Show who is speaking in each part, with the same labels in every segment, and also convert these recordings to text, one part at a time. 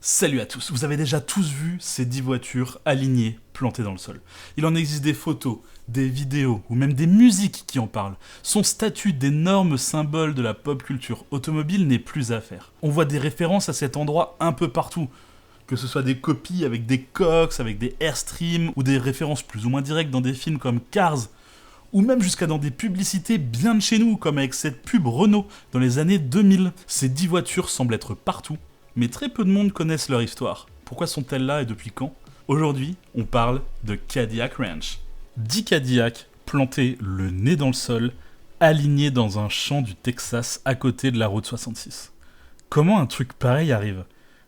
Speaker 1: Salut à tous, vous avez déjà tous vu ces 10 voitures alignées, plantées dans le sol. Il en existe des photos, des vidéos ou même des musiques qui en parlent. Son statut d'énorme symbole de la pop culture automobile n'est plus à faire. On voit des références à cet endroit un peu partout. Que ce soit des copies avec des Cox, avec des Airstream ou des références plus ou moins directes dans des films comme Cars, ou même jusqu'à dans des publicités bien de chez nous, comme avec cette pub Renault dans les années 2000. Ces 10 voitures semblent être partout, mais très peu de monde connaissent leur histoire. Pourquoi sont-elles là et depuis quand? Aujourd'hui, on parle de Cadillac Ranch. 10 Cadillacs plantés le nez dans le sol, alignés dans un champ du Texas à côté de la route 66. Comment un truc pareil arrive?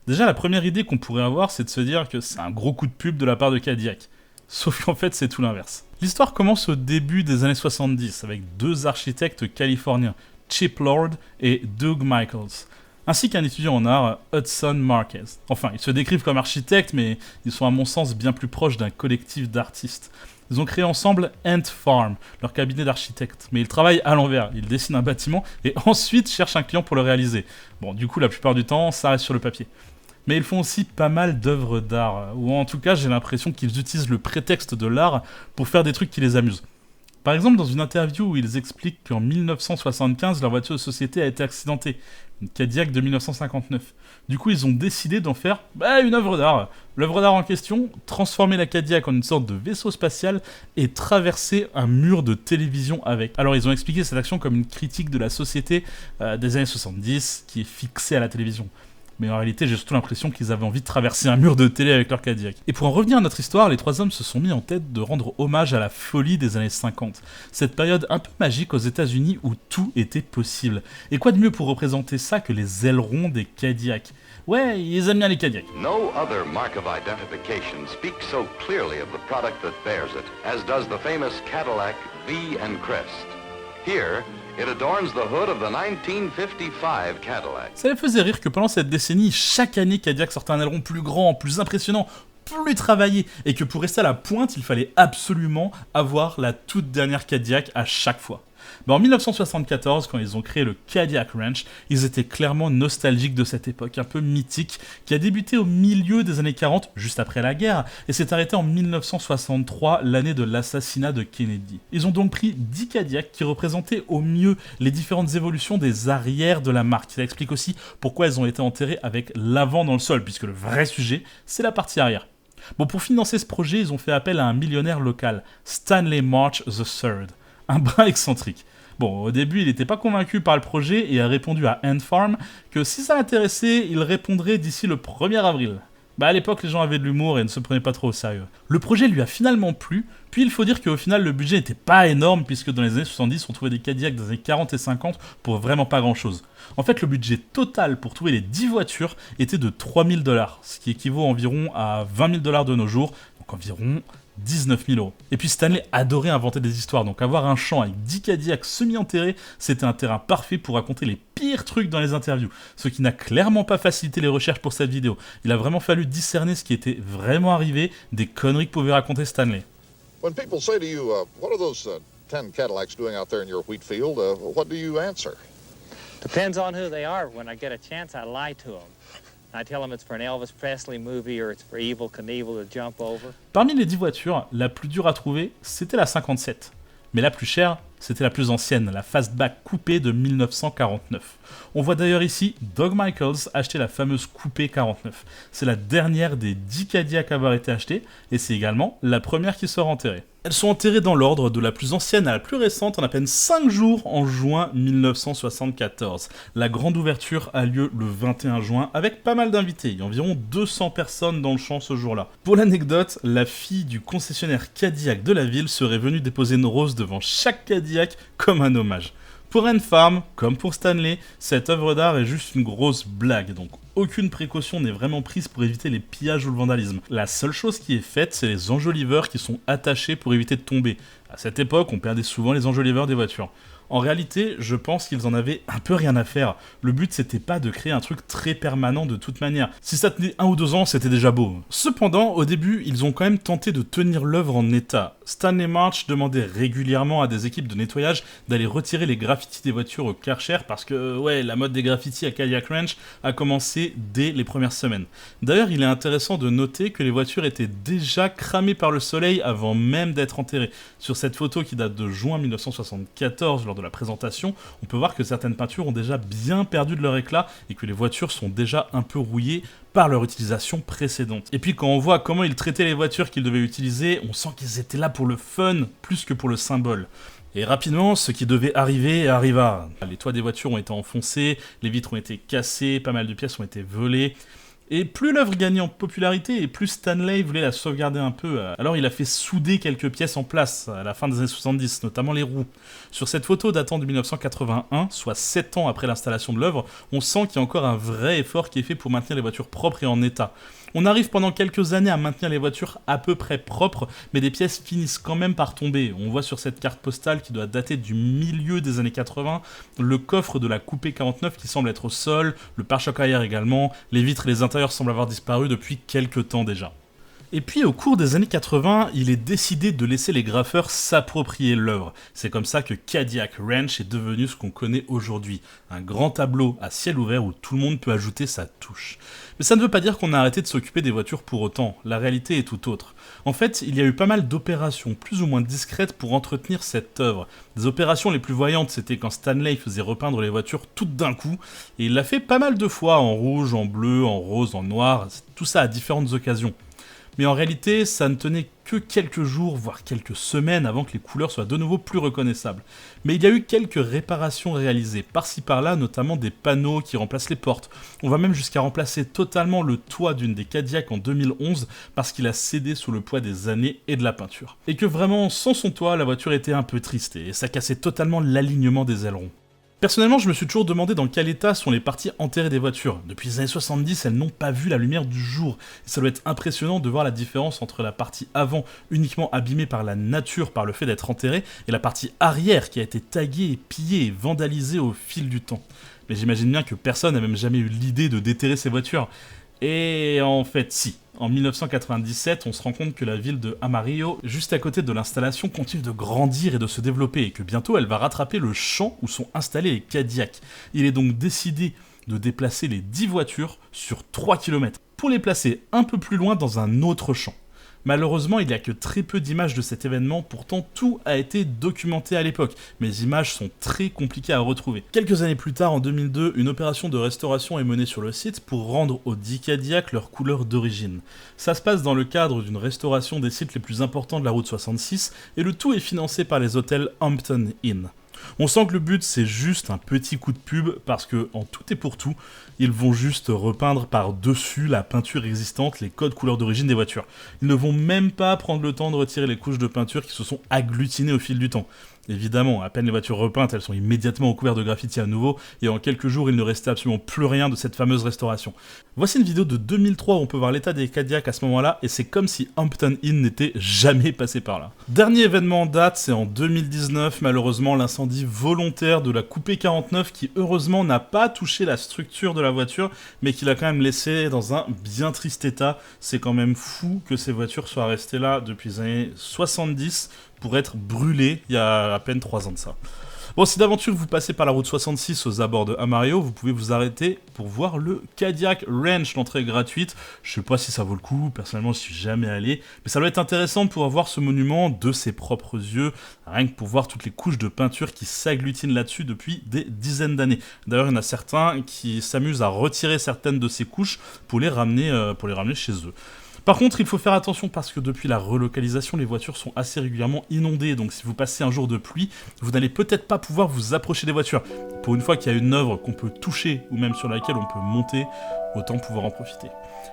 Speaker 1: Déjà, la première idée qu'on pourrait avoir, c'est de se dire que c'est un gros coup de pub de la part de Cadillac. Sauf qu'en fait, c'est tout l'inverse. L'histoire commence au début des années 70 avec deux architectes californiens, Chip Lord et Doug Michaels, ainsi qu'un étudiant en art, Hudson Marquez. Enfin, ils se décrivent comme architectes, mais ils sont à mon sens bien plus proches d'un collectif d'artistes. Ils ont créé ensemble Ant Farm, leur cabinet d'architectes. Mais ils travaillent à l'envers, ils dessinent un bâtiment et ensuite cherchent un client pour le réaliser. Bon, du coup, la plupart du temps, ça reste sur le papier. Mais ils font aussi pas mal d'œuvres d'art, ou en tout cas, j'ai l'impression qu'ils utilisent le prétexte de l'art pour faire des trucs qui les amusent. Par exemple, dans une interview où ils expliquent qu'en 1975, leur voiture de société a été accidentée, une Cadillac de 1959. Du coup, ils ont décidé d'en faire une œuvre d'art. L'œuvre d'art en question, transformer la Cadillac en une sorte de vaisseau spatial et traverser un mur de télévision avec. Alors, ils ont expliqué cette action comme une critique de la société des années 70 qui est fixée à la télévision. Mais en réalité, j'ai surtout l'impression qu'ils avaient envie de traverser un mur de télé avec leur Cadillac. Et pour en revenir à notre histoire, les trois hommes se sont mis en tête de rendre hommage à la folie des années 50. Cette période un peu magique aux États-Unis où tout était possible. Et quoi de mieux pour représenter ça que les ailerons des Cadillacs? Ouais, ils aiment bien les Cadillacs.
Speaker 2: No other mark of identification speaks so clearly of the product that bears it as does the famous Cadillac V and Crest. Here, it adorns the hood of the 1955 Cadillac.
Speaker 1: Ça les faisait rire que pendant cette décennie, chaque année Cadillac sortait un aileron plus grand, plus impressionnant, plus travaillé, et que pour rester à la pointe, il fallait absolument avoir la toute dernière Cadillac à chaque fois. En 1974, quand ils ont créé le Cadillac Ranch, ils étaient clairement nostalgiques de cette époque, un peu mythique, qui a débuté au milieu des années 40, juste après la guerre, et s'est arrêtée en 1963, l'année de l'assassinat de Kennedy. Ils ont donc pris 10 Cadillacs qui représentaient au mieux les différentes évolutions des arrières de la marque. Ça explique aussi pourquoi elles ont été enterrées avec l'avant dans le sol, puisque le vrai sujet, c'est la partie arrière. Pour financer ce projet, ils ont fait appel à un millionnaire local, Stanley March III, un brin excentrique. Au début, il n'était pas convaincu par le projet et a répondu à Ant Farm que si ça l'intéressait, il répondrait d'ici le 1er avril. À l'époque, les gens avaient de l'humour et ne se prenaient pas trop au sérieux. Le projet lui a finalement plu, puis il faut dire qu'au final, le budget n'était pas énorme puisque dans les années 70, on trouvait des Cadillacs des années 40 et 50 pour vraiment pas grand chose. En fait, le budget total pour trouver les 10 voitures était de $3000, ce qui équivaut environ à $20 000 de nos jours, donc environ 19 000 €. Et puis Stanley adorait inventer des histoires, donc avoir un champ avec 10 Cadillacs semi-enterrés, c'était un terrain parfait pour raconter les pires trucs dans les interviews, ce qui n'a clairement pas facilité les recherches pour cette vidéo. Il a vraiment fallu discerner ce qui était vraiment arrivé, des conneries que pouvait raconter Stanley.
Speaker 3: When people say to you, what are those 10 Cadillacs doing out there in your wheat field, what do you answer?
Speaker 4: Depends on who they are. When I get a chance, I lie to them. I tell them it's for an Elvis Presley movie or it's for Evel Knievel to jump over.
Speaker 1: Parmi les 10 voitures, la plus dure à trouver, c'était la 57. Mais la plus chère, c'était la plus ancienne, la Fastback coupée de 1949. On voit d'ailleurs ici Doug Michaels acheter la fameuse coupée 49. C'est la dernière des 10 Cadillacs à avoir été achetée, et c'est également la première qui sera enterrée. Elles sont enterrées dans l'ordre de la plus ancienne à la plus récente en à peine 5 jours en juin 1974. La grande ouverture a lieu le 21 juin avec pas mal d'invités, il y a environ 200 personnes dans le champ ce jour-là. Pour l'anecdote, la fille du concessionnaire Cadillac de la ville serait venue déposer une rose devant chaque Cadillac comme un hommage. Pour Ant Farm, comme pour Stanley, cette œuvre d'art est juste une grosse blague, donc aucune précaution n'est vraiment prise pour éviter les pillages ou le vandalisme. La seule chose qui est faite, c'est les enjoliveurs qui sont attachés pour éviter de tomber. À cette époque, on perdait souvent les enjoliveurs des voitures. En réalité, je pense qu'ils en avaient un peu rien à faire. Le but, c'était pas de créer un truc très permanent de toute manière. Si ça tenait 1 ou 2 ans, c'était déjà beau. Cependant, au début, ils ont quand même tenté de tenir l'œuvre en état. Stanley March demandait régulièrement à des équipes de nettoyage d'aller retirer les graffitis des voitures au Karcher parce que, ouais, la mode des graffitis à Cadillac Ranch a commencé dès les premières semaines. D'ailleurs, il est intéressant de noter que les voitures étaient déjà cramées par le soleil avant même d'être enterrées. Sur cette photo qui date de juin 1974, lors de la présentation, on peut voir que certaines peintures ont déjà bien perdu de leur éclat et que les voitures sont déjà un peu rouillées par leur utilisation précédente. Et puis quand on voit comment ils traitaient les voitures qu'ils devaient utiliser, on sent qu'ils étaient là pour le fun plus que pour le symbole. Et rapidement, ce qui devait arriver arriva. Les toits des voitures ont été enfoncés, les vitres ont été cassées, pas mal de pièces ont été volées. Et plus l'œuvre gagnait en popularité, et plus Stanley voulait la sauvegarder un peu. Alors il a fait souder quelques pièces en place à la fin des années 70, notamment les roues. Sur cette photo datant de 1981, soit 7 ans après l'installation de l'œuvre, on sent qu'il y a encore un vrai effort qui est fait pour maintenir les voitures propres et en état. On arrive pendant quelques années à maintenir les voitures à peu près propres, mais des pièces finissent quand même par tomber. On voit sur cette carte postale qui doit dater du milieu des années 80, le coffre de la Coupé 49 qui semble être au sol, le pare-choc arrière également, les vitres et les intérieurs semblent avoir disparu depuis quelques temps déjà. Et puis au cours des années 80, il est décidé de laisser les graffeurs s'approprier l'œuvre. C'est comme ça que Cadillac Ranch est devenu ce qu'on connaît aujourd'hui. Un grand tableau à ciel ouvert où tout le monde peut ajouter sa touche. Mais ça ne veut pas dire qu'on a arrêté de s'occuper des voitures pour autant. La réalité est tout autre. En fait, il y a eu pas mal d'opérations, plus ou moins discrètes, pour entretenir cette œuvre. Des opérations les plus voyantes, c'était quand Stanley faisait repeindre les voitures toutes d'un coup, et il l'a fait pas mal de fois, en rouge, en bleu, en rose, en noir, tout ça à différentes occasions. Mais en réalité, ça ne tenait que quelques jours, voire quelques semaines avant que les couleurs soient de nouveau plus reconnaissables. Mais il y a eu quelques réparations réalisées, par-ci par-là, notamment des panneaux qui remplacent les portes. On va même jusqu'à remplacer totalement le toit d'une des Cadillac en 2011 parce qu'il a cédé sous le poids des années et de la peinture. Et que vraiment, sans son toit, la voiture était un peu triste et ça cassait totalement l'alignement des ailerons. Personnellement, je me suis toujours demandé dans quel état sont les parties enterrées des voitures. Depuis les années 70, elles n'ont pas vu la lumière du jour. Et ça doit être impressionnant de voir la différence entre la partie avant, uniquement abîmée par la nature, par le fait d'être enterrée, et la partie arrière qui a été taguée, pillée et vandalisée au fil du temps. Mais j'imagine bien que personne n'a même jamais eu l'idée de déterrer ces voitures. Et en fait, si. En 1997, on se rend compte que la ville de Amarillo, juste à côté de l'installation, continue de grandir et de se développer, et que bientôt elle va rattraper le champ où sont installés les Cadillac. Il est donc décidé de déplacer les 10 voitures sur 3 km, pour les placer un peu plus loin dans un autre champ. Malheureusement, il n'y a que très peu d'images de cet événement, pourtant tout a été documenté à l'époque, mais les images sont très compliquées à retrouver. Quelques années plus tard, en 2002, une opération de restauration est menée sur le site pour rendre aux 10 Cadillac leur couleur d'origine. Ça se passe dans le cadre d'une restauration des sites les plus importants de la route 66, et le tout est financé par les hôtels Hampton Inn. On sent que le but c'est juste un petit coup de pub parce que, en tout et pour tout, ils vont juste repeindre par-dessus la peinture existante les codes couleurs d'origine des voitures. Ils ne vont même pas prendre le temps de retirer les couches de peinture qui se sont agglutinées au fil du temps. Évidemment, à peine les voitures repeintes, elles sont immédiatement recouvertes de graffiti à nouveau, et en quelques jours, il ne restait absolument plus rien de cette fameuse restauration. Voici une vidéo de 2003 où on peut voir l'état des Cadillac à ce moment-là, et c'est comme si Hampton Inn n'était jamais passé par là. Dernier événement en date, c'est en 2019, malheureusement, l'incendie volontaire de la Coupé 49 qui, heureusement, n'a pas touché la structure de la voiture, mais qui l'a quand même laissé dans un bien triste état. C'est quand même fou que ces voitures soient restées là depuis les années 70, pour être brûlé il y a à peine 3 ans de ça. Bon, si d'aventure vous passez par la route 66 aux abords de Amarillo, vous pouvez vous arrêter pour voir le Cadillac Ranch, l'entrée est gratuite. Je sais pas si ça vaut le coup, personnellement je suis jamais allé, mais ça doit être intéressant de pouvoir voir ce monument de ses propres yeux, rien que pour voir toutes les couches de peinture qui s'agglutinent là-dessus depuis des dizaines d'années. D'ailleurs, il y en a certains qui s'amusent à retirer certaines de ces couches pour les ramener chez eux. Par contre, il faut faire attention parce que depuis la relocalisation, les voitures sont assez régulièrement inondées, donc si vous passez un jour de pluie, vous n'allez peut-être pas pouvoir vous approcher des voitures. Pour une fois qu'il y a une œuvre qu'on peut toucher ou même sur laquelle on peut monter, autant pouvoir en profiter.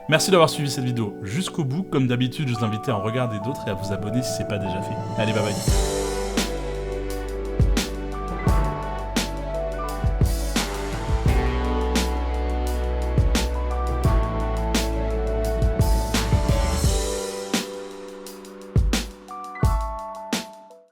Speaker 1: Merci d'avoir suivi cette vidéo jusqu'au bout. Comme d'habitude, je vous invite à en regarder d'autres et à vous abonner si ce n'est pas déjà fait. Allez, bye bye.